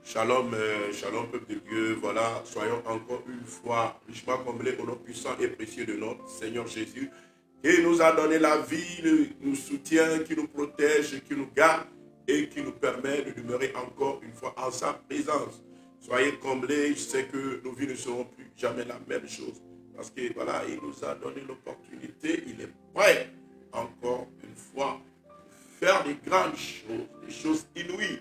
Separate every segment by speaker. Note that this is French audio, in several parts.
Speaker 1: Shalom, shalom peuple de Dieu. Voilà, soyons encore une fois richement comblés au nom puissant et précieux de notre Seigneur Jésus, qui nous a donné la vie, nous soutient, qui nous protège, qui nous garde et qui nous permet de demeurer encore une fois en sa présence. Soyez comblés, je sais que nos vies ne seront plus jamais la même chose. Parce que voilà, il nous a donné l'opportunité, il est prêt encore une fois de faire des grandes choses, des choses inouïes.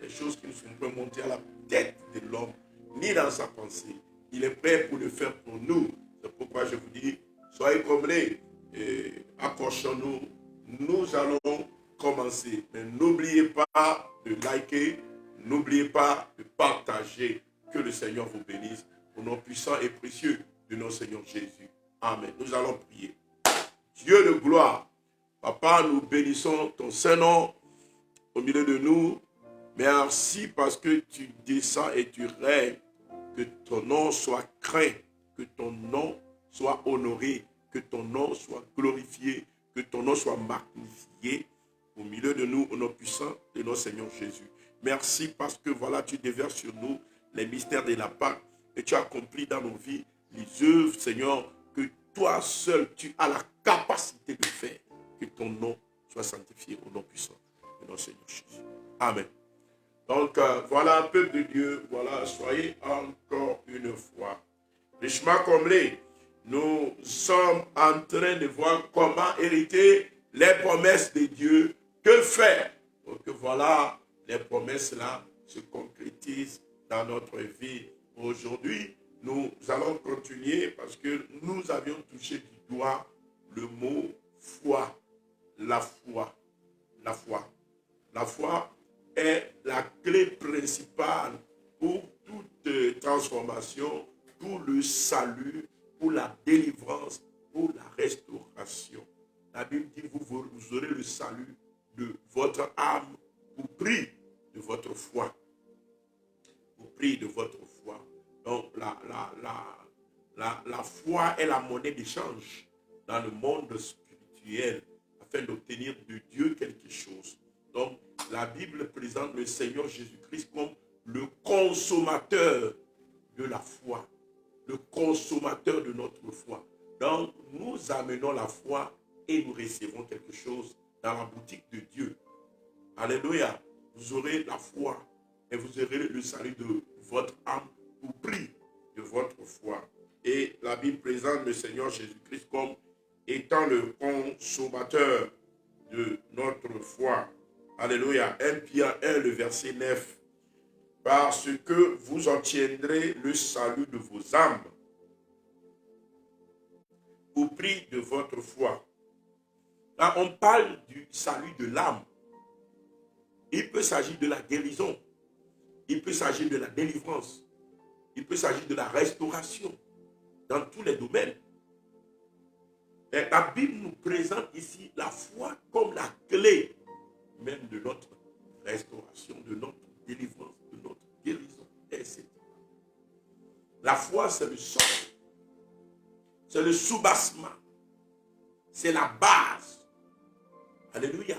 Speaker 1: Des choses qui ne sont pas montées à la tête de l'homme, ni dans sa pensée. Il est prêt pour le faire pour nous. C'est pourquoi je vous dis, soyez comblés, accrochons-nous. Nous allons commencer. Mais n'oubliez pas de liker, n'oubliez pas de partager. Que le Seigneur vous bénisse au nom puissant et précieux de notre Seigneur Jésus. Amen. Nous allons prier. Dieu de gloire, Papa, nous bénissons ton Saint-Nom au milieu de nous. Merci parce que tu descends et tu règnes. Que ton nom soit craint, que ton nom soit honoré, que ton nom soit glorifié, que ton nom soit magnifié au milieu de nous, au nom puissant de notre Seigneur Jésus. Merci parce que voilà, tu déverses sur nous les mystères de la Pâque et tu accomplis dans nos vies les œuvres, Seigneur, que toi seul tu as la capacité de faire. Que ton nom soit sanctifié au nom puissant de notre Seigneur Jésus. Amen. Donc, voilà, peuple de Dieu, voilà, soyez encore une fois richement comblés. Nous sommes en train de voir comment hériter les promesses de Dieu. Que faire pour que, voilà, les promesses-là se concrétisent dans notre vie. Aujourd'hui, nous allons continuer parce que nous avions touché du doigt le mot foi. La foi. La foi. La foi est la clé principale pour toute transformation, pour le salut, pour la délivrance, pour la restauration. La Bible dit, vous aurez le salut de votre âme au prix de votre foi. Au prix de votre foi. Donc, la foi est la monnaie d'échange dans le monde spirituel afin d'obtenir de Dieu quelque chose. Donc, la Bible présente le Seigneur Jésus-Christ comme le consommateur de la foi, le consommateur de notre foi. Donc, nous amenons la foi et nous recevons quelque chose dans la boutique de Dieu. Alléluia. Vous aurez la foi et vous aurez le salut de votre âme au prix de votre foi. Et la Bible présente le Seigneur Jésus-Christ comme étant le consommateur de notre foi. Alléluia. 1 Pierre 1, le verset 9. Parce que vous obtiendrez le salut de vos âmes au prix de votre foi. Là, on parle du salut de l'âme. Il peut s'agir de la guérison. Il peut s'agir de la délivrance. Il peut s'agir de la restauration dans tous les domaines. Et la Bible nous présente ici la foi comme la clé même de notre restauration, de notre délivrance, de notre guérison, etc. La foi, c'est le socle, c'est le soubassement, c'est la base, alléluia,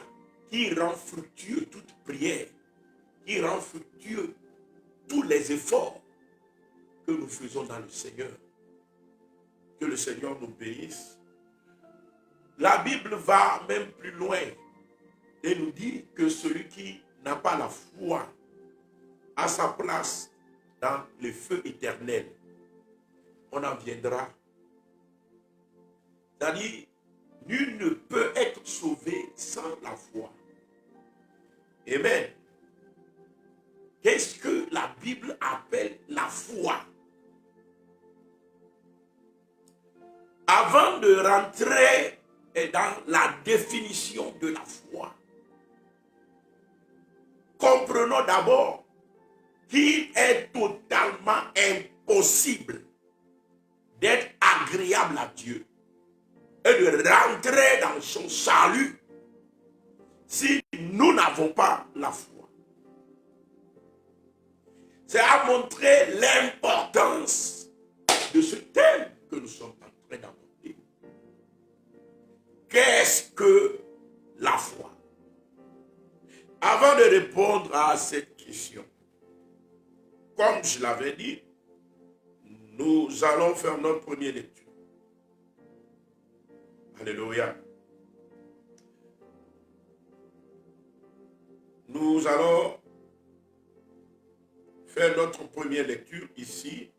Speaker 1: qui rend fructueux toute prière, qui rend fructueux tous les efforts que nous faisons dans le Seigneur. Que le Seigneur nous bénisse. La Bible va même plus loin et nous dit que celui qui n'a pas la foi a sa place dans le feu éternel. On en viendra. C'est-à-dire, nul ne peut être sauvé sans la foi. Amen. Qu'est-ce que la Bible appelle la foi? Avant de rentrer dans la définition de la foi, comprenons d'abord qu'il est totalement impossible d'être agréable à Dieu et de rentrer dans son salut si nous n'avons pas la foi. C'est à montrer l'importance de ce thème que nous sommes en train d'aborder. Qu'est-ce que la foi? Avant de répondre à cette question, comme je l'avais dit, nous allons faire notre première lecture. Alléluia. Nous allons faire notre première lecture ici,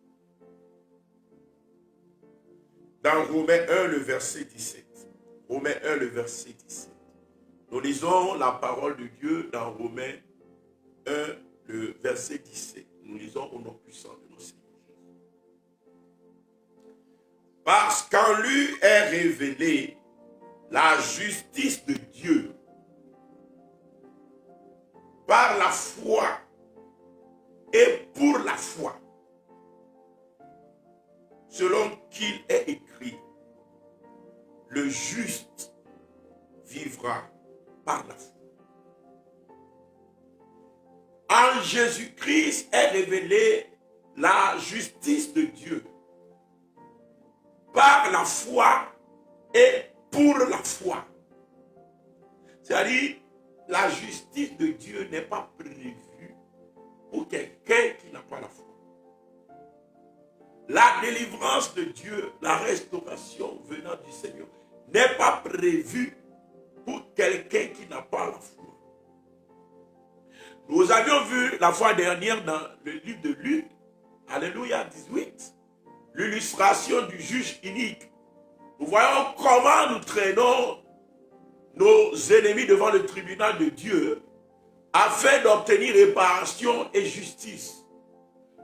Speaker 1: dans Romains 1, le verset 17. Romains 1, le verset 17. Nous lisons la parole de Dieu dans Romains 1, le verset 17. Nous lisons au nom puissant de notre Seigneur. Parce qu'en lui est révélée la justice de Dieu par la foi et pour la foi, selon qu'il est écrit, le juste vivra par la foi. En Jésus-Christ est révélée la justice de Dieu par la foi et pour la foi. C'est-à-dire, la justice de Dieu n'est pas prévue pour quelqu'un qui n'a pas la foi. La délivrance de Dieu, la restauration venant du Seigneur, n'est pas prévue pour quelqu'un qui n'a pas la foi. Nous avions vu la fois dernière dans le livre de Luc, Alléluia 18, l'illustration du juge unique. Nous voyons comment nous traînons nos ennemis devant le tribunal de Dieu afin d'obtenir réparation et justice.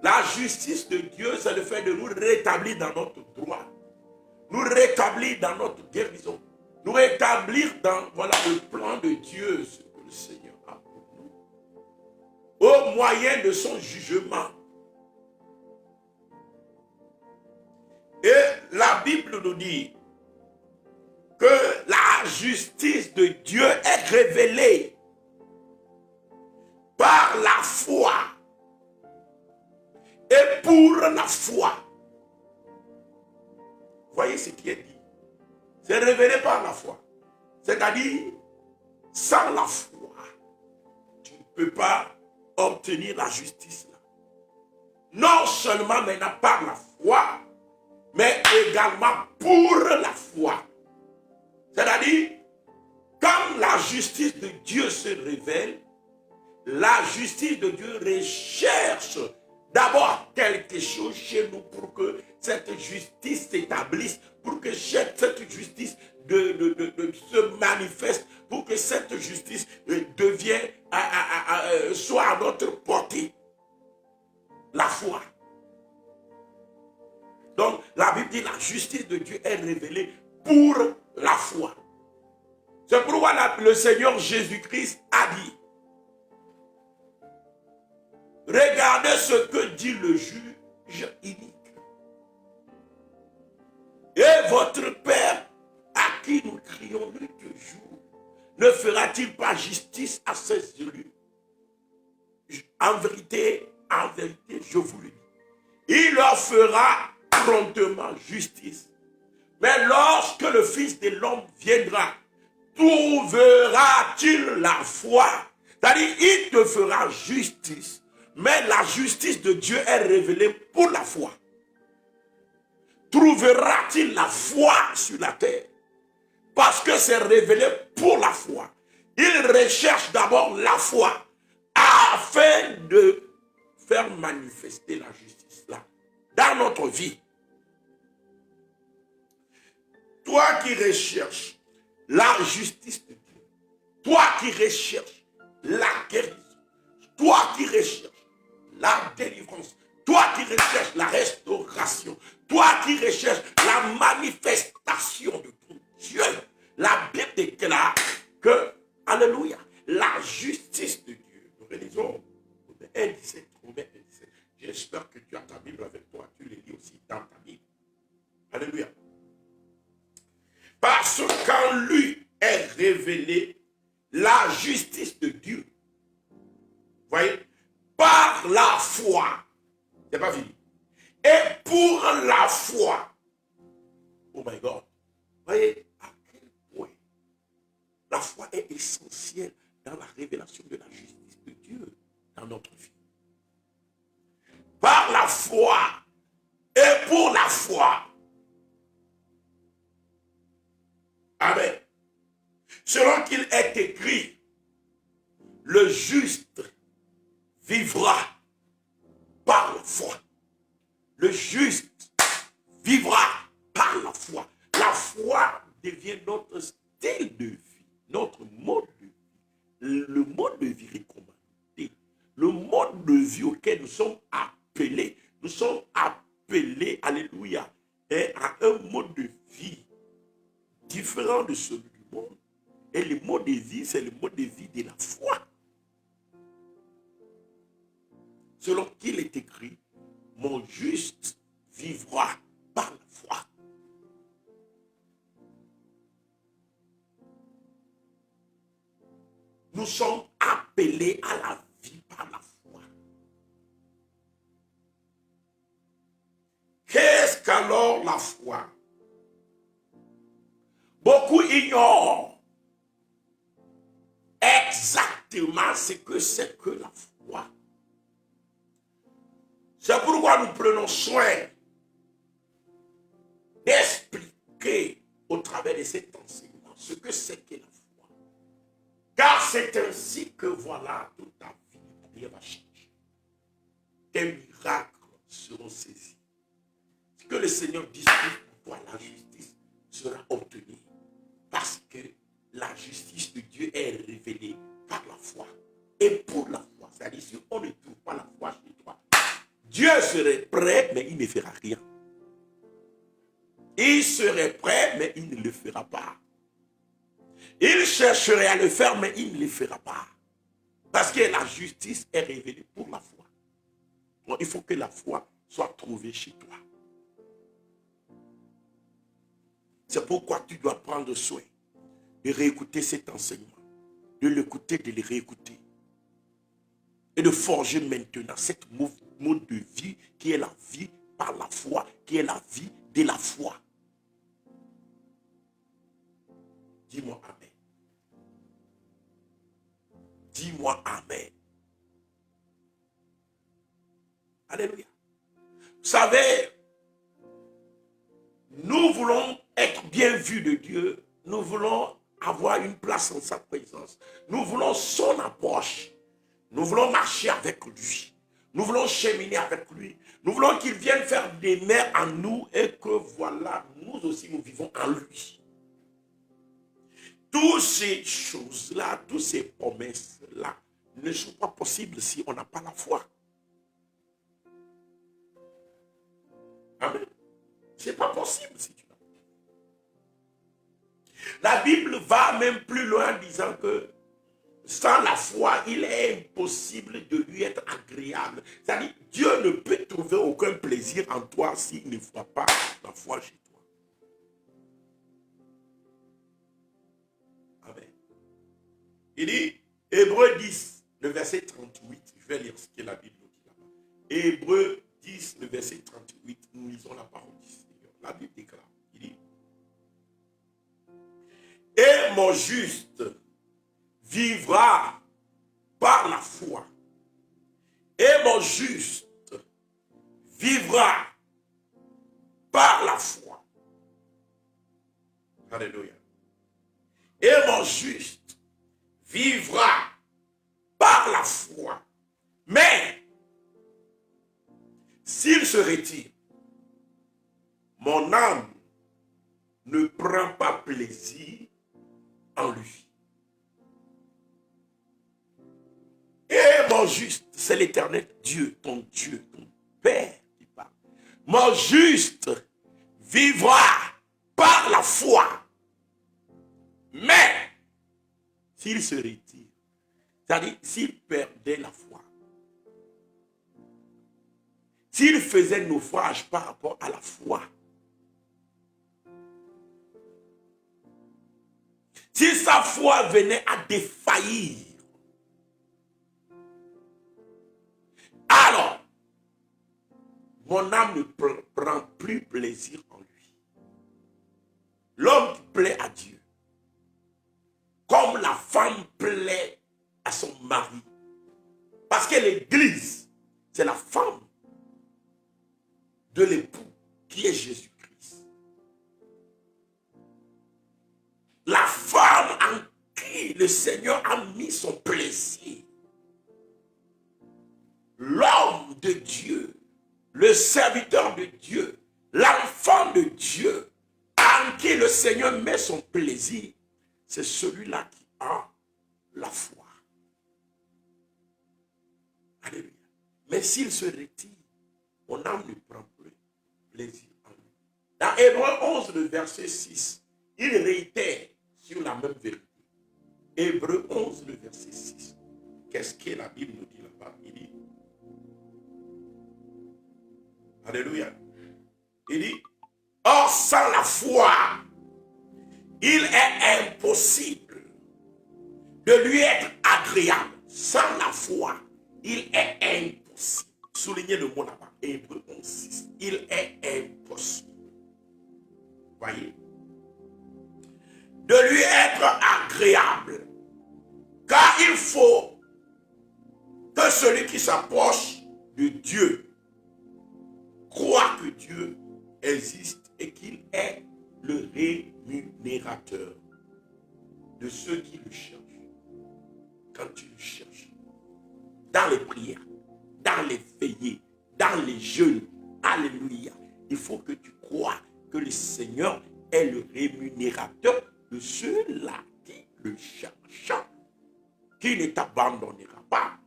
Speaker 1: La justice de Dieu, c'est le fait de nous rétablir dans notre droit, nous rétablir dans notre guérison, nous rétablir dans le plan de Dieu, ce que le Seigneur a pour nous, au moyen de son jugement. Et la Bible nous dit que la justice de Dieu est révélée par la foi et pour la foi. Voyez ce qui est dit. C'est révélé par la foi. C'est-à-dire, sans la foi, tu ne peux pas obtenir la justice là. Non seulement maintenant par la foi, mais également pour la foi. C'est-à-dire, quand la justice de Dieu se révèle, la justice de Dieu recherche d'abord quelque chose chez nous pour que cette justice s'établisse, pour que cette justice se manifeste, pour que cette justice soit à notre portée. La foi. Donc, la Bible dit la justice de Dieu est révélée pour la foi. C'est pourquoi le Seigneur Jésus-Christ a dit, regardez ce que dit le juge unique. Et votre Père, à qui nous crions nuit et jour, ne fera-t-il pas justice à ses élus? En vérité, je vous le dis, il leur fera promptement justice. Mais lorsque le Fils de l'homme viendra, trouvera-t-il la foi? C'est-à-dire, il te fera justice. Mais la justice de Dieu est révélée pour la foi. Trouvera-t-il la foi sur la terre? Parce que c'est révélé pour la foi. Il recherche d'abord la foi afin de faire manifester la justice là, dans notre vie. Toi qui recherches la justice de Dieu, toi qui recherches la guérison, toi qui recherches la délivrance, toi qui recherches la restauration, toi qui recherches la manifestation de ton Dieu, la Bible déclare que, alléluia, la justice de Dieu. Nous réalisons Romains 1,17. J'espère que tu as ta Bible avec toi, tu les lis aussi dans ta Bible. Alléluia. Parce qu'en lui est révélée la justice de Dieu. Voyez, par la foi. C'est pas fini. Et pour la foi. Oh my God. Voyez à quel point la foi est essentielle dans la révélation de la justice de Dieu dans notre vie. par la foi et pour la foi. Amen. Selon qu'il est écrit, le juste vivra par la foi. Le juste vivra par la foi. La foi devient notre style de vie, notre mode de vie, le mode de vie recommandé, le mode de vie auquel nous sommes appelés. Nous sommes appelés, alléluia, à un mode de vie différent de celui du monde. Et le mode de vie, c'est le mode de vie de la foi. Selon qu'il est écrit, mon juste vivra par la foi. Nous sommes appelés à la vie par la foi. Qu'est-ce qu'alors la foi? Beaucoup ignorent exactement ce que c'est que la foi. C'est pourquoi nous prenons soin d'expliquer au travers de cet enseignement ce que c'est que la foi. Car c'est ainsi que voilà, toute ta vie va changer. Tes miracles seront saisis. Ce que le Seigneur dit pour toi, la justice sera obtenue. Parce que la justice de Dieu est révélée par la foi. Et pour la foi, c'est-à-dire si on ne trouve pas la foi chez toi, Dieu serait prêt, mais il ne fera rien. Il serait prêt, mais il ne le fera pas. Il chercherait à le faire, mais il ne le fera pas. Parce que la justice est révélée pour la foi. Donc, il faut que la foi soit trouvée chez toi. C'est pourquoi tu dois prendre soin de réécouter cet enseignement, de l'écouter, de le réécouter. Et de forger maintenant cette mode de vie qui est la vie par la foi, qui est la vie de la foi. Dis-moi Amen. Dis-moi Amen. Alléluia. Vous savez, nous voulons être bien vus de Dieu. Nous voulons avoir une place en sa présence. Nous voulons son approche. Nous voulons marcher avec lui. Nous voulons cheminer avec lui. Nous voulons qu'il vienne faire des mers en nous et que voilà, nous aussi nous vivons en lui. Toutes ces choses-là, toutes ces promesses-là ne sont pas possibles si on n'a pas la foi. Amen. Ce n'est pas possible si tu n'as pas. La Bible va même plus loin en disant que sans la foi, il est impossible de lui être agréable. C'est-à-dire, Dieu ne peut trouver aucun plaisir en toi s'il ne voit pas la foi chez toi. Amen. Il dit, Hébreux 10, le verset 38. Je vais lire ce que la Bible nous dit là-bas. Hébreux 10, le verset 38. Nous lisons la parole du Seigneur. La Bible déclare, il dit, et mon juste vivra par la foi. Et mon juste vivra par la foi. Alléluia. Et mon juste vivra par la foi. Mais s'il se retire, mon âme ne prend pas plaisir en lui. Et mon juste, c'est l'éternel Dieu, ton Père qui parle. Mon juste vivra par la foi. Mais, s'il se retire, c'est-à-dire s'il perdait la foi, s'il faisait naufrage par rapport à la foi, si sa foi venait à défaillir, alors, mon âme ne prend plus plaisir en lui. L'homme plaît à Dieu, comme la femme plaît à son mari. Parce que l'église, c'est la femme de l'époux qui est Jésus-Christ. La femme en qui le Seigneur a mis son plaisir. L'homme de Dieu, le serviteur de Dieu, l'enfant de Dieu, en qui le Seigneur met son plaisir, c'est celui-là qui a la foi. Alléluia. Mais s'il se retire, mon âme ne prend plus plaisir en lui. Dans Hébreux 11, le verset 6, il réitère sur la même vérité. Hébreux 11, le verset 6. Qu'est-ce que la Bible nous dit là-bas? Il dit, alléluia. Il dit, or sans la foi, il est impossible de lui être agréable. Sans la foi, il est impossible. Soulignez le mot là-bas. Hébreux 11, 6. Il est impossible. Voyez. De lui être agréable. Car il faut que celui qui s'approche de Dieu croit que Dieu existe et qu'il est le rémunérateur de ceux qui le cherchent. Quand tu le cherches, dans les prières, dans les veillées, dans les jeûnes, alléluia, il faut que tu crois que le Seigneur est le rémunérateur de ceux-là qui le cherchent, qui ne t'abandonnera pas,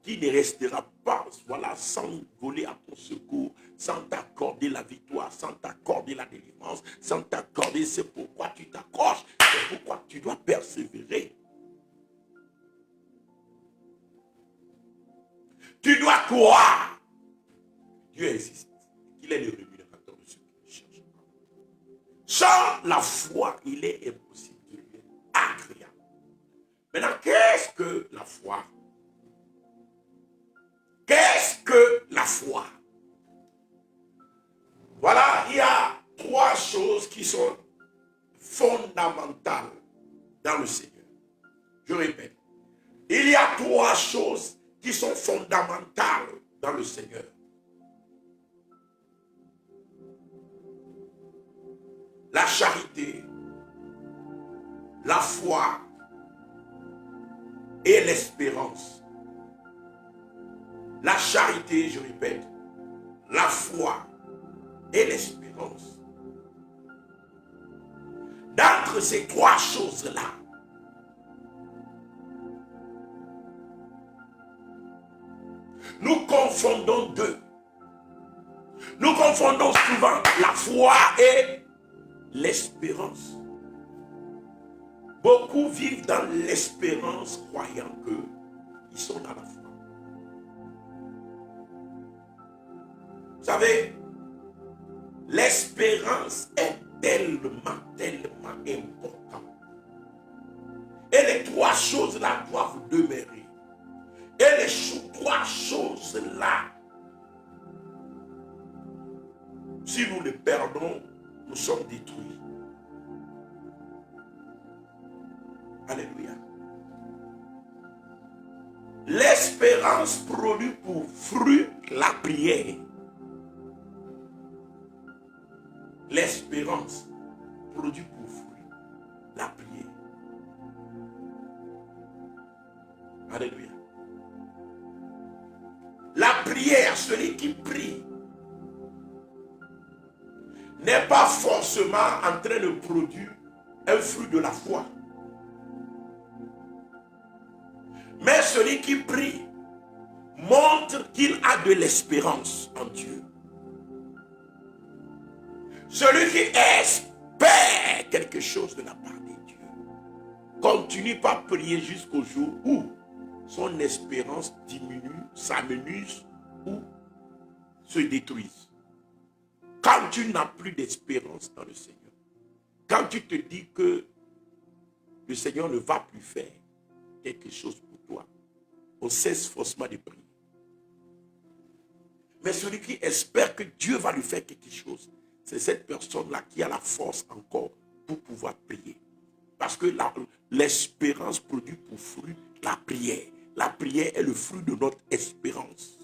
Speaker 1: qui ne restera pas, voilà, sans voler à ton secours, sans t'accorder la victoire, sans t'accorder la délivrance, sans t'accorder, c'est pourquoi tu t'accroches, c'est pourquoi tu dois persévérer. Tu dois croire que Dieu existe, qu'il est le rémunérateur de ceux qui le cherchent. Sans la foi, il est impossible de lui être agréable. Maintenant, qu'est-ce que la foi? Qu'est-ce que la foi? Voilà, il y a trois choses qui sont fondamentales dans le Seigneur. Je répète, il y a trois choses qui sont fondamentales dans le Seigneur. La charité, la foi et l'espérance. La charité, je répète, la foi et l'espérance. D'entre ces trois choses-là, nous confondons deux. Nous confondons souvent la foi et l'espérance. Beaucoup vivent dans l'espérance croyant qu'ils sont dans la foi. Vous savez, l'espérance est tellement importante. Et les trois choses-là doivent demeurer. Et les trois choses-là, si nous les perdons, nous sommes détruits. Alléluia. L'espérance produit pour fruit la prière. L'espérance produit pour fruit la prière. Alléluia. La prière, celui qui prie, n'est pas forcément en train de produire un fruit de la foi. Mais celui qui prie montre qu'il a de l'espérance en Dieu. Celui qui espère quelque chose de la part de Dieu continue par prier jusqu'au jour où son espérance diminue, s'amenuise ou se détruise. Quand tu n'as plus d'espérance dans le Seigneur, quand tu te dis que le Seigneur ne va plus faire quelque chose pour toi, on cesse forcément de prier. Mais celui qui espère que Dieu va lui faire quelque chose, c'est cette personne-là qui a la force encore pour pouvoir prier. Parce que l'espérance produit pour fruit la prière. La prière est le fruit de notre espérance.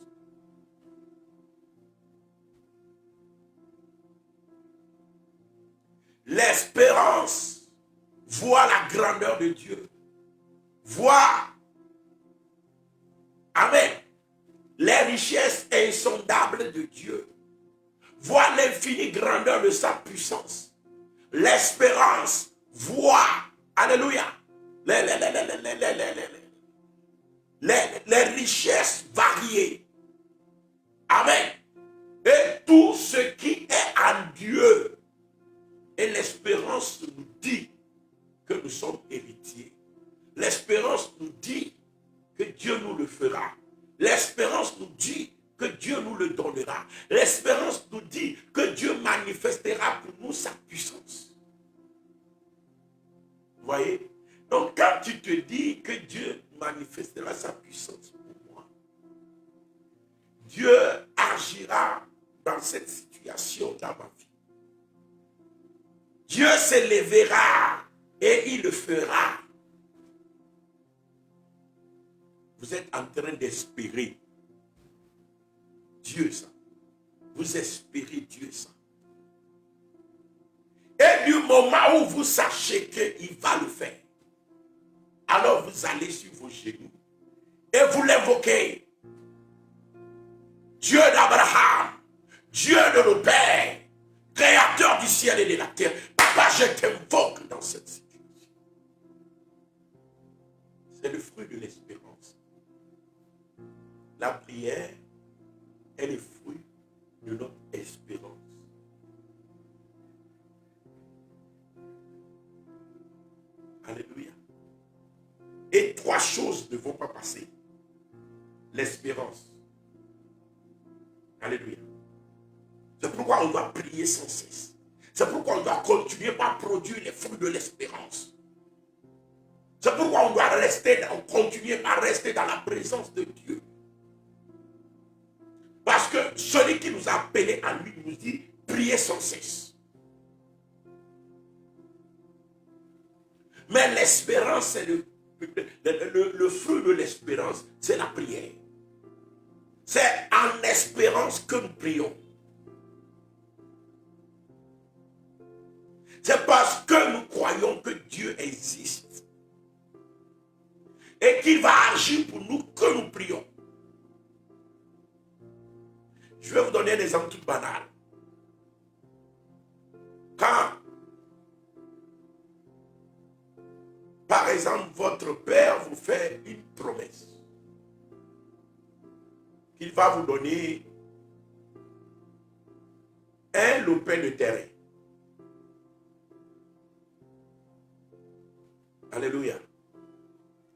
Speaker 1: L'espérance voit la grandeur de Dieu. Voit, amen, les richesses insondables de Dieu. Voit l'infinie grandeur de sa puissance. L'espérance voit, alléluia, les richesses variées. Amen. Et tout ce qui est en Dieu. Et l'espérance nous dit que nous sommes héritiers. L'espérance nous dit que Dieu nous le fera. L'espérance nous dit que Dieu nous le donnera. L'espérance nous dit que Dieu manifestera pour nous sa puissance. Vous voyez? Donc quand tu te dis que Dieu manifestera sa puissance pour moi, Dieu agira dans cette situation dans ma vie. Dieu s'élèvera et il le fera. Vous êtes en train d'espérer Dieu ça. Vous espérez Dieu ça. Et du moment où vous sachez qu'il va le faire, alors vous allez sur vos genoux et vous l'invoquez. Dieu d'Abraham, Dieu de nos pères, créateur du ciel et de la terre. Papa, je t'invoque dans cette situation. C'est le fruit de l'espérance. La prière est le fruit de notre espérance. Alléluia. Et trois choses ne vont pas passer. L'espérance. Alléluia. C'est pourquoi on doit prier sans cesse. C'est pourquoi on doit continuer à produire les fruits de l'espérance. C'est pourquoi on doit continuer à rester dans la présence de Dieu. Parce que celui qui nous a appelés à lui nous dit, priez sans cesse. Mais l'espérance, c'est le fruit de l'espérance, c'est la prière. C'est en espérance que nous prions. C'est parce que nous croyons que Dieu existe et qu'il va agir pour nous que nous prions. Je vais vous donner un exemple tout banal. Quand, par exemple, votre père vous fait une promesse qu'il va vous donner un lopin de terrain. Alléluia.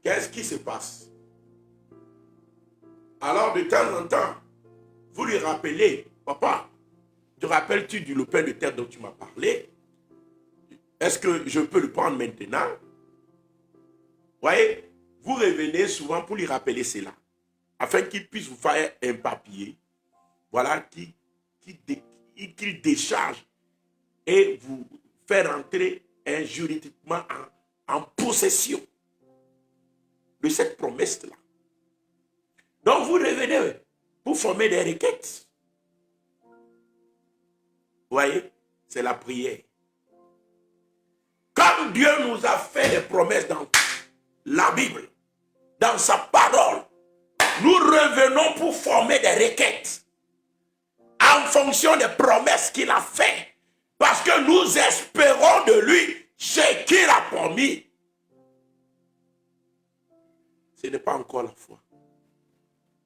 Speaker 1: Qu'est-ce qui se passe? Alors de temps en temps, vous lui rappelez, papa, te rappelles-tu du lopin de terre dont tu m'as parlé? Est-ce que je peux le prendre maintenant? Voyez, vous revenez souvent pour lui rappeler cela, afin qu'il puisse vous faire un papier, voilà, qu'il décharge et vous faire entrer juridiquement en possession de cette promesse-là. Donc vous revenez pour former des requêtes. Vous voyez, c'est la prière. Comme Dieu nous a fait des promesses dans la Bible, dans sa parole, nous revenons pour former des requêtes en fonction des promesses qu'il a faites, parce que nous espérons de lui ce qu'il a promis. Ce n'est pas encore la foi.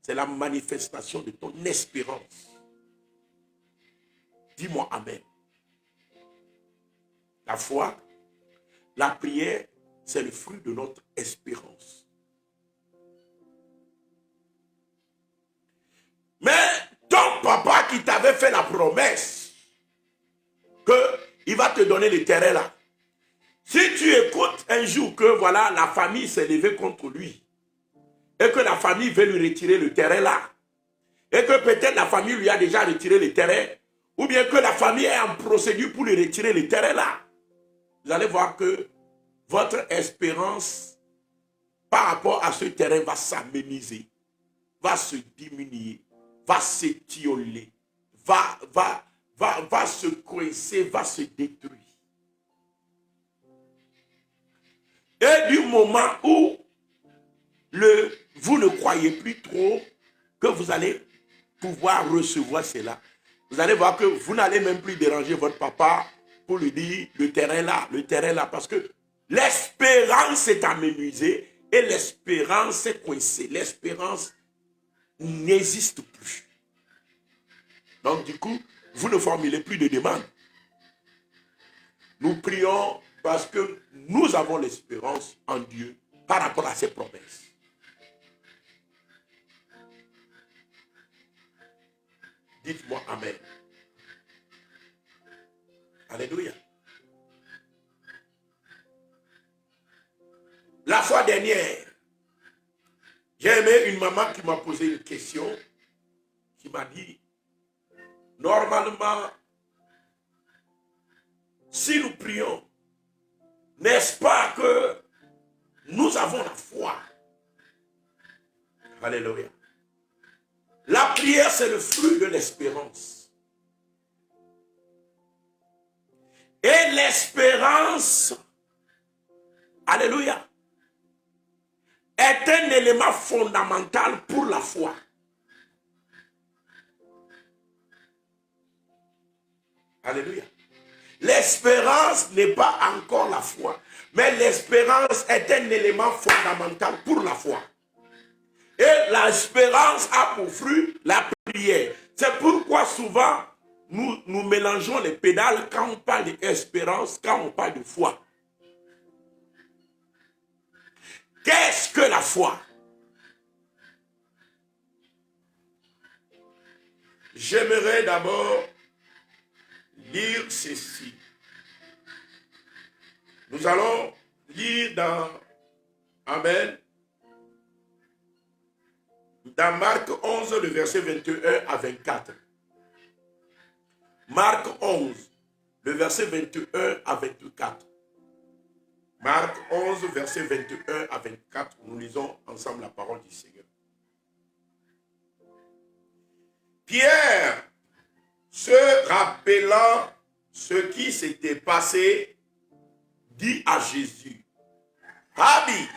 Speaker 1: C'est la manifestation de ton espérance. Dis-moi amen. La foi, la prière, c'est le fruit de notre espérance. Mais ton papa qui t'avait fait la promesse qu'il va te donner le terrain là, si tu écoutes un jour que voilà, la famille s'est levée contre lui et que la famille veut lui retirer le terrain là, et que peut-être la famille lui a déjà retiré le terrain, ou bien que la famille est en procédure pour lui retirer le terrain là, vous allez voir que votre espérance par rapport à ce terrain va s'améniser, va se diminuer, va s'étioler, va se coincer, va se détruire. Et du moment où vous ne croyez plus trop que vous allez pouvoir recevoir cela, vous allez voir que vous n'allez même plus déranger votre papa pour lui dire le terrain là, parce que l'espérance est amenuisée et l'espérance est coincée. L'espérance n'existe plus. Donc du coup, vous ne formulez plus de demandes. Nous prions parce que nous avons l'espérance en Dieu par rapport à ses promesses. Dites-moi Amen. Alléluia. La fois dernière, j'ai aimé une maman qui m'a posé une question, qui m'a dit, normalement, si nous prions, n'est-ce pas que nous avons la foi? Alléluia. La prière, c'est le fruit de l'espérance. Et l'espérance, alléluia, est un élément fondamental pour la foi. Alléluia. L'espérance n'est pas encore la foi, mais l'espérance est un élément fondamental pour la foi. Et l'espérance a pour fruit la prière. C'est pourquoi souvent nous mélangeons les pédales quand on parle d'espérance, quand on parle de foi. Qu'est-ce que la foi? J'aimerais d'abord lire ceci. Nous allons lire dans Amen. Dans Marc 11, le verset 21 à 24. Marc 11, le verset 21 à 24. Marc 11, verset 21 à 24. Nous lisons ensemble la parole du Seigneur. Pierre, se rappelant ce qui s'était passé, dit à Jésus, Rabbi,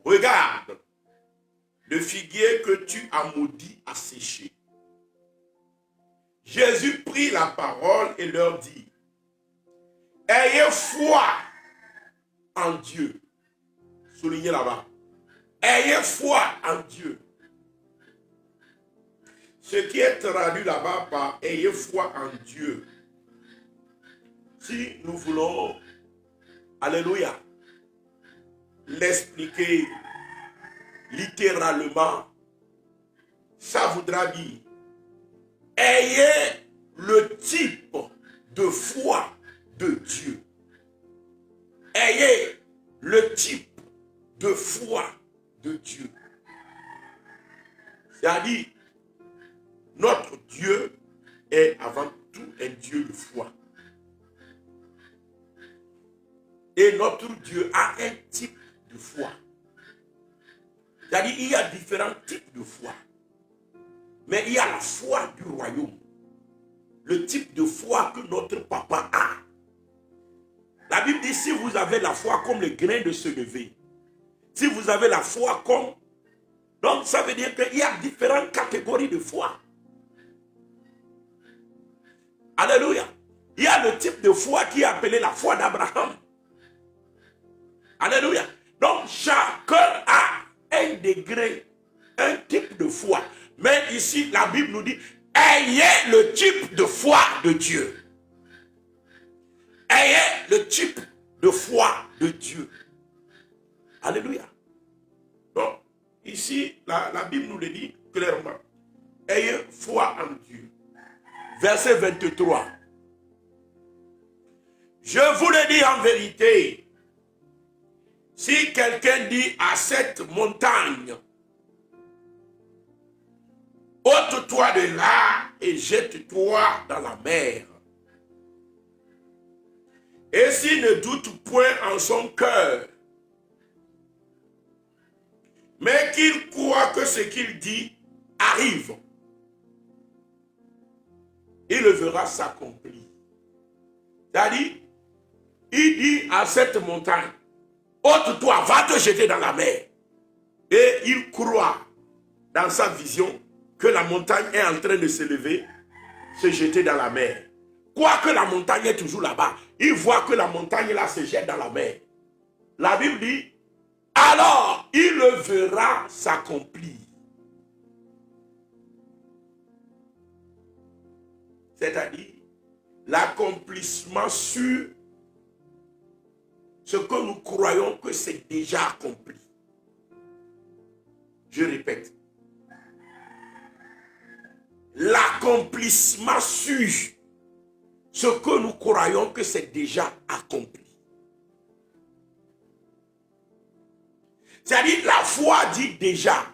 Speaker 1: regarde, le figuier que tu as maudit a séché. Jésus prit la parole et leur dit, ayez foi en Dieu. Soulignez là-bas. Ayez foi en Dieu. Ce qui est traduit là-bas par ayez foi en Dieu. Si nous voulons, alléluia, l'expliquer littéralement, ça voudra dire ayez le type de foi de Dieu. Ayez le type de foi de Dieu. C'est-à-dire, notre Dieu est avant tout un Dieu de foi. Et notre Dieu a un type de foi. C'est-à-dire, il y a différents types de foi. Mais il y a la foi du royaume. Le type de foi que notre papa a. La Bible dit, si vous avez la foi comme le grain de sénévé, si vous avez la foi comme... Donc, ça veut dire qu'il y a différentes catégories de foi. Alléluia. Il y a le type de foi qui est appelé la foi d'Abraham. Alléluia. Donc, chacun a un degré, un type de foi. Mais ici, la Bible nous dit, ayez le type de foi de Dieu. Ayez le type de foi de Dieu. Alléluia. Donc, ici, la Bible nous le dit clairement. Ayez foi en Dieu. Verset 23. Je vous le dis en vérité, si quelqu'un dit à cette montagne, ôte-toi de là et jette-toi dans la mer. Et s'il ne doute point en son cœur, mais qu'il croit que ce qu'il dit arrive, il le verra s'accomplir. C'est-à-dire, il dit à cette montagne, autre toi va te jeter dans la mer. Et il croit dans sa vision que la montagne est en train de se lever, se jeter dans la mer. Quoique la montagne est toujours là-bas, il voit que la montagne là se jette dans la mer. La Bible dit, alors il le verra s'accomplir. C'est-à-dire l'accomplissement sur ce que nous croyons que c'est déjà accompli. Je répète. L'accomplissement sur ce que nous croyons que c'est déjà accompli. C'est-à-dire la foi dit déjà.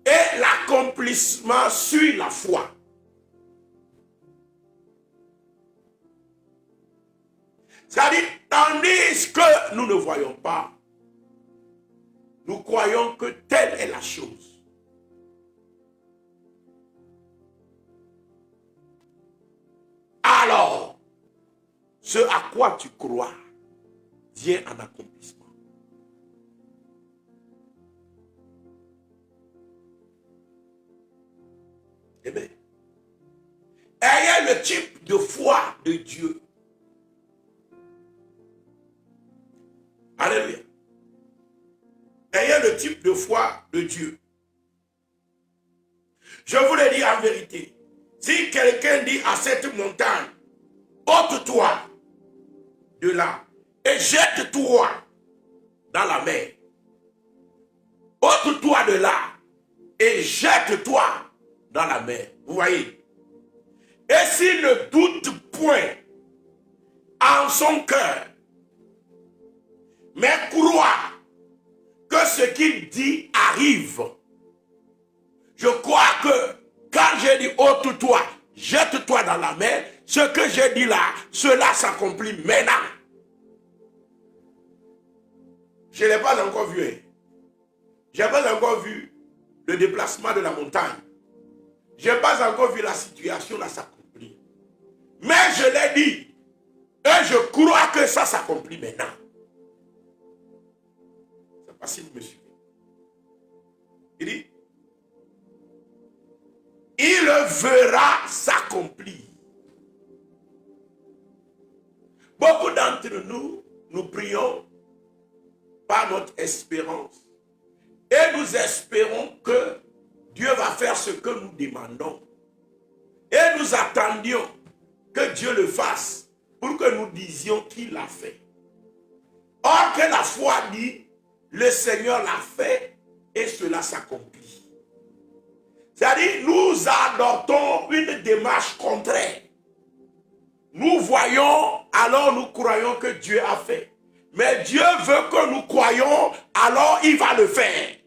Speaker 1: Et l'accomplissement suit la foi. C'est-à-dire, tandis que nous ne voyons pas, nous croyons que telle est la chose. Alors, ce à quoi tu crois vient en accomplissement. Eh bien, ayez le type de foi de Dieu. Alléluia. Ayez le type de foi de Dieu. Je vous le dis en vérité. Si quelqu'un dit à cette montagne, ôte-toi de là et jette-toi dans la mer. Ôte-toi de là et jette-toi dans la mer. Vous voyez? Et s'il ne doute point en son cœur, mais croit que ce qu'il dit arrive. Je crois que quand j'ai dit ôte-toi, jette-toi dans la mer, ce que j'ai dit là, cela s'accomplit maintenant. Je ne l'ai pas encore vu. Je n'ai pas encore vu le déplacement de la montagne. Je n'ai pas encore vu la situation là s'accomplir. Mais je l'ai dit. Et je crois que ça s'accomplit maintenant. C'est pas si vous me suivez. Il dit, il verra s'accomplir. Beaucoup d'entre nous, nous prions par notre espérance. Et nous espérons que Dieu va faire ce que nous demandons. Et nous attendions que Dieu le fasse pour que nous disions qu'il l'a fait. Or que la foi dit, le Seigneur l'a fait et cela s'accomplit. C'est-à-dire, nous adoptons une démarche contraire. Nous voyons, alors nous croyons que Dieu a fait. Mais Dieu veut que nous croyions, alors il va le faire.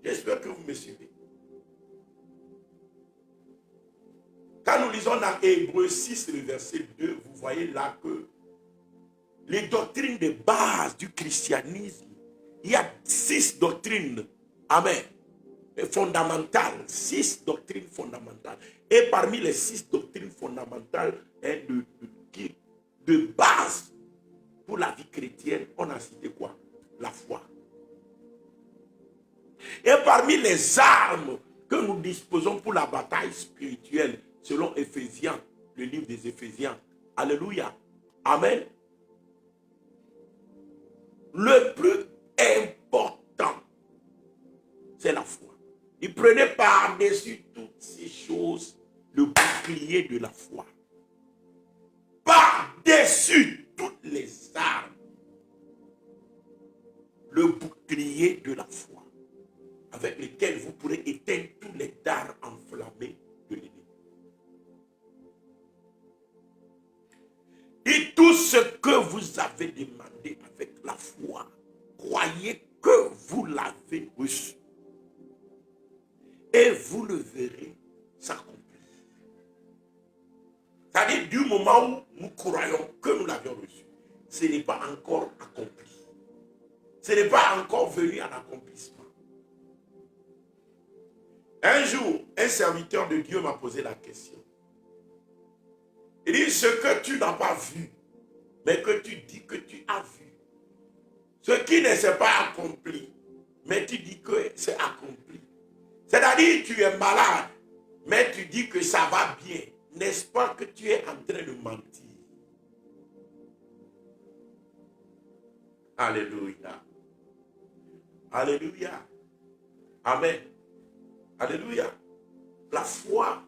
Speaker 1: J'espère que vous me suivez. Quand nous lisons dans Hébreux 6, le verset 2, vous voyez là que les doctrines de base du christianisme, il y a 6 doctrines, amen, fondamentales, 6 doctrines fondamentales. Et parmi les 6 doctrines fondamentales de base pour la vie chrétienne, on a cité quoi? La foi. Et parmi les armes que nous disposons pour la bataille spirituelle, selon Éphésiens, le livre des Éphésiens, alléluia, amen, le plus important, c'est la foi. Il prenait par-dessus toutes ces choses le bouclier de la foi. Par-dessus toutes les armes, le bouclier de la foi, avec lequel vous pourrez éteindre tous les dards enflammés de l'ennemi. Et tout ce que vous avez demandé avec la foi, croyez que vous l'avez reçu. Et vous le verrez s'accomplir. C'est-à-dire du moment où nous croyons que nous l'avions reçu, ce n'est pas encore accompli. Ce n'est pas encore venu en accomplissement. Un jour, un serviteur de Dieu m'a posé la question. Il dit ce que tu n'as pas vu, mais que tu dis que tu as vu. Ce qui ne s'est pas accompli, mais tu dis que c'est accompli. C'est-à-dire tu es malade, mais tu dis que ça va bien. N'est-ce pas que tu es en train de mentir? Alléluia. Alléluia. Amen. Alléluia. La foi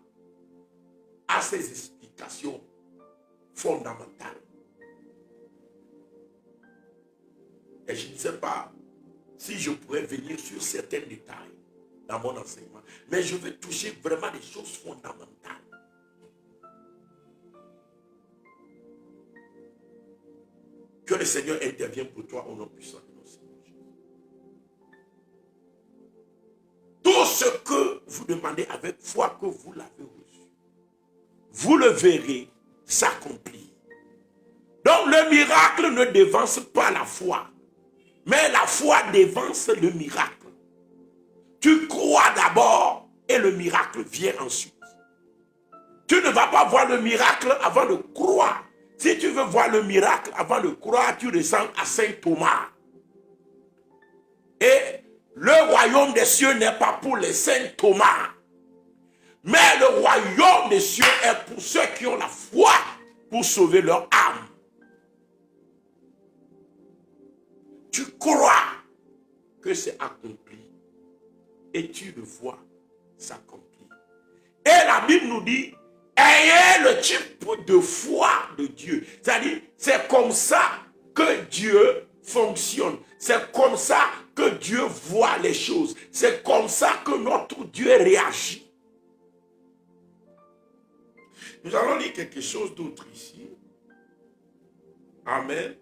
Speaker 1: a ses explications fondamentales. Et je ne sais pas si je pourrais venir sur certains détails dans mon enseignement. Mais je vais toucher vraiment des choses fondamentales. Que le Seigneur intervienne pour toi au nom puissant de notre Seigneur Jésus. Tout ce que vous demandez avec foi que vous l'avez reçu, vous le verrez s'accomplir. Donc le miracle ne dévance pas la foi, mais la foi dévance le miracle. Tu crois d'abord et le miracle vient ensuite. Tu ne vas pas voir le miracle avant de croire. Si tu veux voir le miracle avant de croire, tu descends à Saint Thomas. Et le royaume des cieux n'est pas pour les Saint Thomas. Mais le royaume des cieux est pour ceux qui ont la foi pour sauver leur âme. Tu crois que c'est accompli et tu le vois s'accomplir. Et la Bible nous dit, ayez le type de foi de Dieu. C'est-à-dire, c'est comme ça que Dieu fonctionne. C'est comme ça que Dieu voit les choses. C'est comme ça que notre Dieu réagit. Nous allons lire quelque chose d'autre ici. Amen.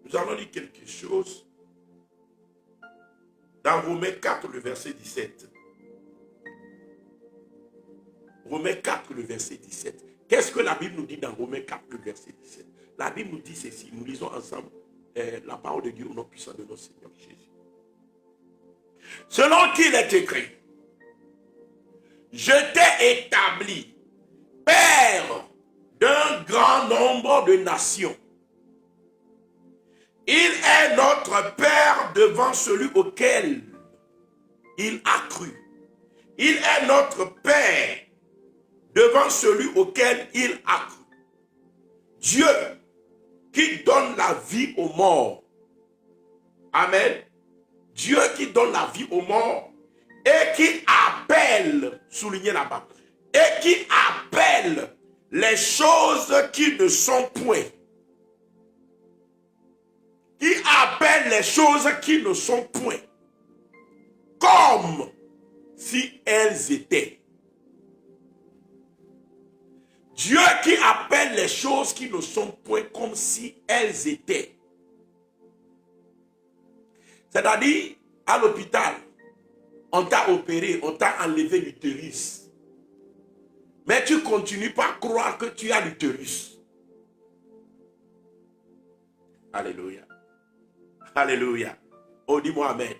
Speaker 1: Nous allons lire quelque chose dans Romains 4, le verset 17. Romains 4, le verset 17. Qu'est-ce que la Bible nous dit dans Romains 4, le verset 17? La Bible nous dit ceci. Nous lisons ensemble la parole de Dieu au nom puissant de notre Seigneur Jésus. Selon qu'il est écrit, je t'ai établi père d'un grand nombre de nations. Il est notre Père devant celui auquel il a cru. Il est notre Père devant celui auquel il a cru. Dieu qui donne la vie aux morts. Amen. Dieu qui donne la vie aux morts et qui appelle, soulignez là-bas, et qui appelle les choses qui ne sont point. Qui appelle les choses qui ne sont point comme si elles étaient. Dieu qui appelle les choses qui ne sont point comme si elles étaient. C'est-à-dire, à l'hôpital, on t'a opéré, on t'a enlevé l'utérus. Mais tu continues pas à croire que tu as l'utérus. Alléluia. Alléluia. Oh, dis-moi amen.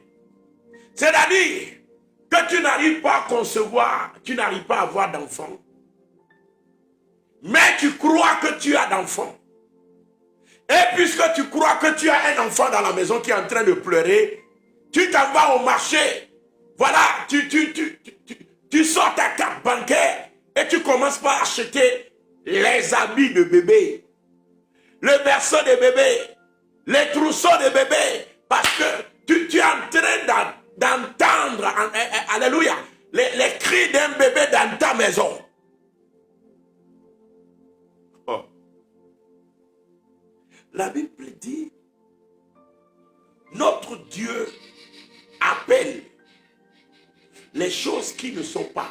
Speaker 1: C'est-à-dire que tu n'arrives pas à concevoir, tu n'arrives pas à avoir d'enfant. Mais tu crois que tu as d'enfant. Et puisque tu crois que tu as un enfant dans la maison qui est en train de pleurer, tu t'en vas au marché. Voilà, tu sors ta carte bancaire et tu commences par acheter les habits de bébé, le berceau de bébé, les trousseaux de bébé, parce que tu es en train d'entendre, alléluia, les cris d'un bébé dans ta maison. Oh. La Bible dit, notre Dieu appelle les choses qui ne sont pas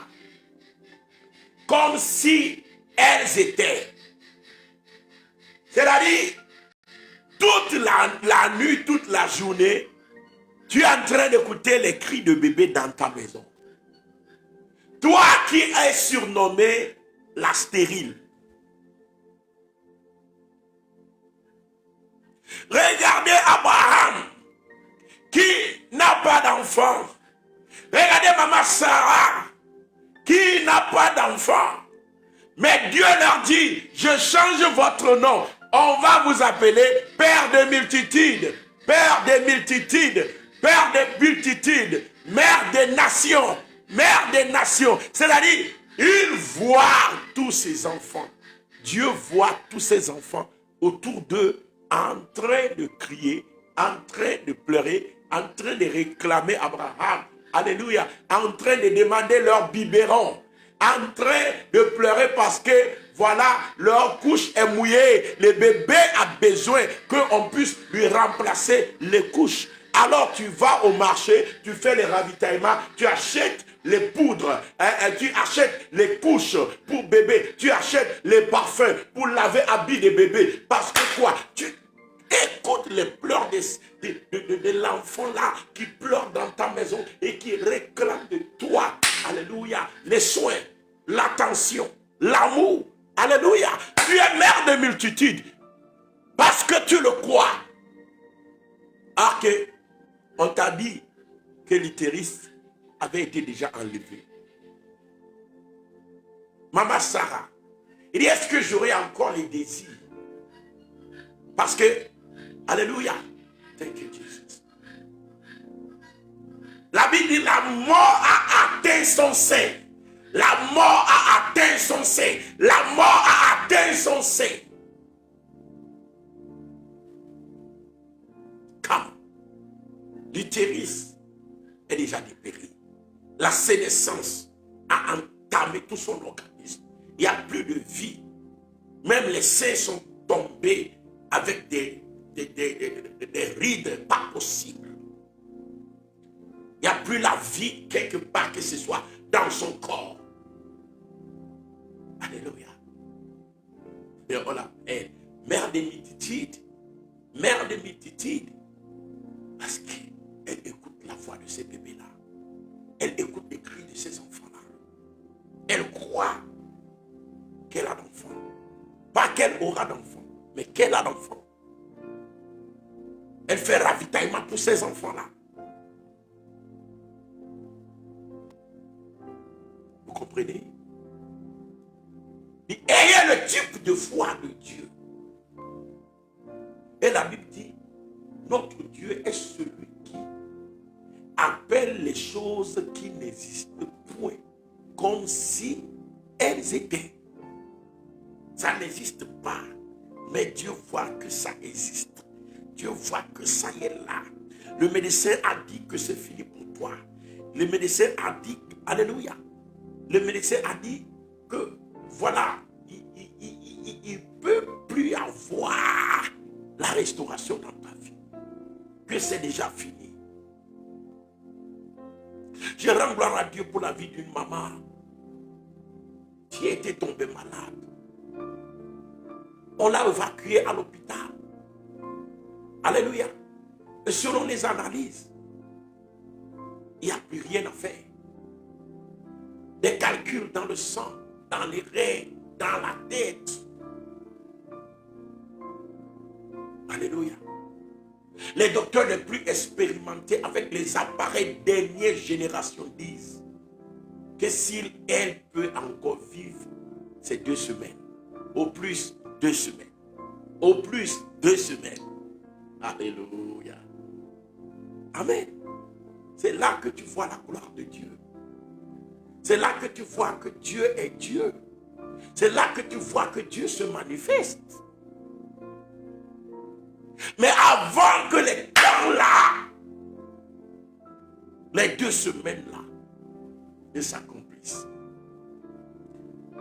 Speaker 1: comme si elles étaient. C'est-à-dire, toute la nuit, toute la journée, tu es en train d'écouter les cris de bébé dans ta maison. Toi qui es surnommé la stérile. Regardez Abraham qui n'a pas d'enfant. Regardez maman Sarah qui n'a pas d'enfant. Mais Dieu leur dit, je change votre nom. On va vous appeler Père de multitudes, Père des multitudes, Père des multitudes, Mère des nations, Mère des nations. C'est-à-dire, il voit tous ses enfants. Dieu voit tous ses enfants autour d'eux en train de crier, en train de pleurer, en train de réclamer Abraham. Alléluia. En train de demander leur biberon. En train de pleurer parce que, voilà, leur couche est mouillée. Le bébé a besoin qu'on puisse lui remplacer les couches. Alors tu vas au marché, tu fais les ravitaillements, tu achètes les poudres, tu achètes les couches pour bébé, tu achètes les parfums pour laver habits de bébé. Parce que quoi? Tu écoutes les pleurs de l'enfant là qui pleure dans ta maison et qui réclame de toi, alléluia, les soins, l'attention, l'amour, alléluia. Tu es mère de multitudes parce que tu le crois. Ah, que on t'a dit que l'utérus avait été déjà enlevé. Maman Sarah, il dit, est-ce que j'aurai encore les désirs? Parce que, alléluia, thank you Jesus. La Bible dit, la mort a atteint son sein. La mort a atteint son sein. La mort a atteint son sein. Comme l'utérus est déjà dépéri. La sénescence a entamé tout son organisme. Il n'y a plus de vie. Même les seins sont tombés avec des rides pas possibles. Il n'y a plus la vie quelque part que ce soit dans son corps. Alléluia. Et voilà, mère des multitudes, mère des multitudes, parce qu'elle écoute la voix de ces bébés-là. Elle écoute les cris de ces enfants-là. Elle croit qu'elle a d'enfants. Pas qu'elle aura d'enfants, mais qu'elle a d'enfants. Elle fait ravitaillement pour ces enfants-là. Vous comprenez? Et ayez le type de foi de Dieu. Et la Bible dit, notre Dieu est celui qui appelle les choses qui n'existent point comme si elles étaient. Ça n'existe pas, mais Dieu voit que ça existe. Dieu voit que ça y est là. Le médecin a dit que c'est fini pour toi. Le médecin a dit, alléluia. Le médecin a dit que voilà, il ne peut plus avoir la restauration dans ta vie. Que c'est déjà fini. Je rends gloire à Dieu pour la vie d'une maman qui était tombée malade. On l'a évacuée à l'hôpital. Alléluia. Et selon les analyses, il n'y a plus rien à faire. Des calculs dans le sang, dans les reins, dans la tête. Alléluia. Les docteurs les plus expérimentés avec les appareils dernière génération disent que si elle peut encore vivre, c'est 2 semaines. Au plus, 2 semaines. Au plus, 2 semaines. Alléluia. Amen. C'est là que tu vois la gloire de Dieu. C'est là que tu vois que Dieu est Dieu. C'est là que tu vois que Dieu se manifeste. Mais avant que les temps-là, les 2 semaines-là, ne s'accomplissent,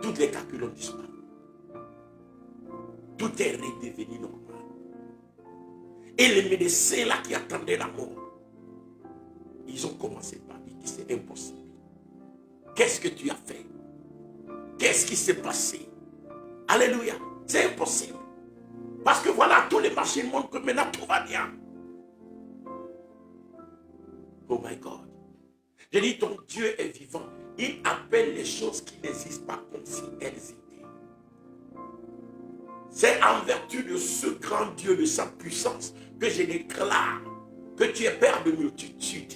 Speaker 1: toutes les calculs ont disparu. Tout est redevenu normal. Et les médecins là qui attendaient la mort, ils ont commencé par dire que c'est impossible. Qu'est-ce que tu as fait? Qu'est-ce qui s'est passé? Alléluia. C'est impossible. Parce que voilà, tous les machines montrent que maintenant tout va bien. Oh my God. Je dis, ton Dieu est vivant. Il appelle les choses qui n'existent pas comme si elles étaient. C'est en vertu de ce grand Dieu, de sa puissance, que je déclare que tu es Père de multitude.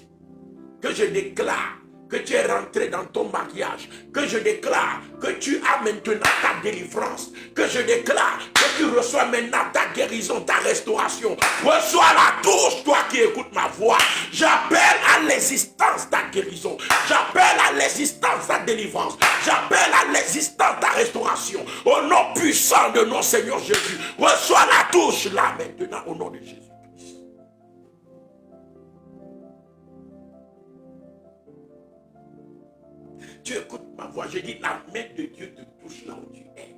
Speaker 1: Que je déclare que tu es rentré dans ton mariage, que je déclare que tu as maintenant ta délivrance, que je déclare que tu reçois maintenant ta guérison, ta restauration. Reçois la touche, toi qui écoutes ma voix. J'appelle à l'existence ta guérison. J'appelle à l'existence ta délivrance. J'appelle à l'existence ta restauration. Au nom puissant de notre Seigneur Jésus. Reçois la touche là maintenant au nom de Jésus. Tu écoutes ma voix, je dis la main de Dieu te touche là où tu es.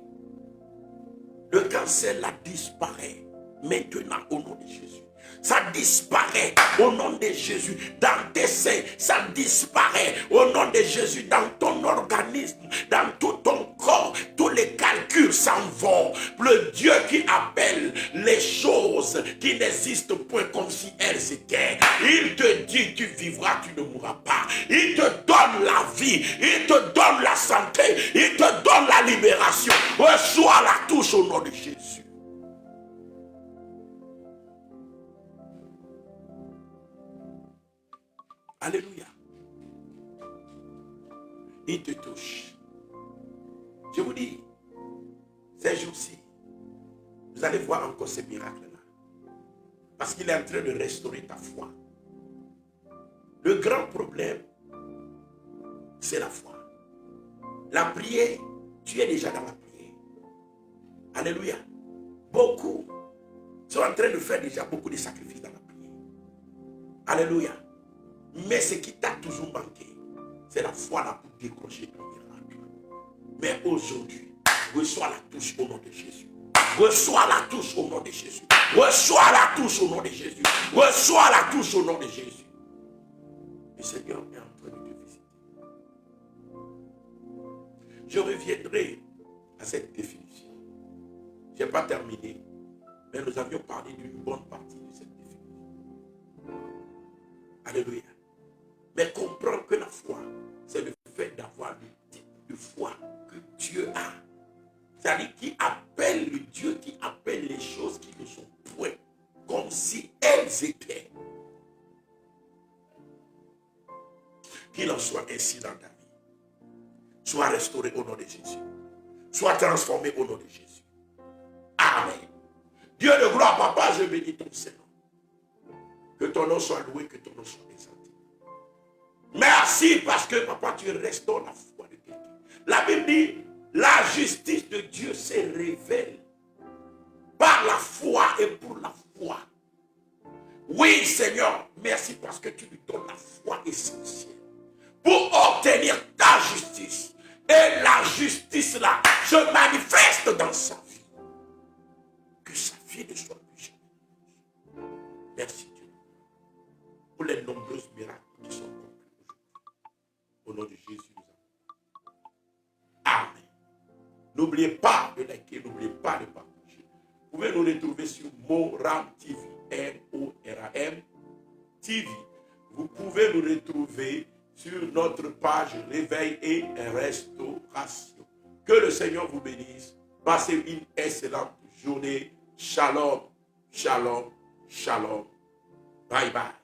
Speaker 1: Le cancer là disparaît maintenant au nom de Jésus. Ça disparaît au nom de Jésus dans tes seins, ça disparaît au nom de Jésus dans ton organisme, dans tout ton corps, tous les calculs s'en vont. Le Dieu qui appelle les choses qui n'existent point comme si elles étaient. Il te dit tu vivras, tu ne mourras pas. Il te donne la vie, il te donne la santé, il te donne la libération. Reçois la touche au nom de Jésus. Alléluia. Il te touche. Je vous dis, ces jours-ci, vous allez voir encore ces miracles-là. Parce qu'il est en train de restaurer ta foi. Le grand problème, c'est la foi. La prière, tu es déjà dans la prière. Alléluia. Beaucoup sont en train de faire déjà beaucoup de sacrifices dans la prière. Alléluia. Mais ce qui t'a toujours manqué, c'est la foi là pour décrocher ton miracle. Mais aujourd'hui, reçois la touche au nom de Jésus. Reçois la touche au nom de Jésus. Reçois la touche au nom de Jésus. Reçois la touche au nom de Jésus. Le Seigneur est en train de te visiter. Je reviendrai à cette définition. Je n'ai pas terminé, mais nous avions parlé d'une bonne partie de cette définition. Alléluia. Mais comprends que la foi, c'est le fait d'avoir le type de foi que Dieu a. C'est-à-dire qui appelle le Dieu, qui appelle les choses qui ne sont point comme si elles étaient. Qu'il en soit ainsi dans ta vie. Sois restauré au nom de Jésus. Sois transformé au nom de Jésus. Amen. Dieu de gloire, papa, je bénis ton Seigneur. Que ton nom soit loué, que ton nom soit exalté. Merci parce que, papa, tu restaures la foi de quelqu'un. La Bible dit, la justice de Dieu se révèle par la foi et pour la foi. Oui, Seigneur, merci parce que tu lui donnes la foi essentielle pour obtenir ta justice. Et la justice là se manifeste dans sa vie. Que sa vie ne soit plus jamais. Merci Dieu pour les nombreux miracles qui sont accomplis. Au nom de Jésus, nous avons. Amen. N'oubliez pas de liker, n'oubliez pas de partager. Vous pouvez nous retrouver sur Moram TV, M-O-R-A-M TV. Vous pouvez nous retrouver sur notre page Réveil et Restauration. Que le Seigneur vous bénisse. Passez une excellente journée. Shalom, shalom, shalom. Bye bye.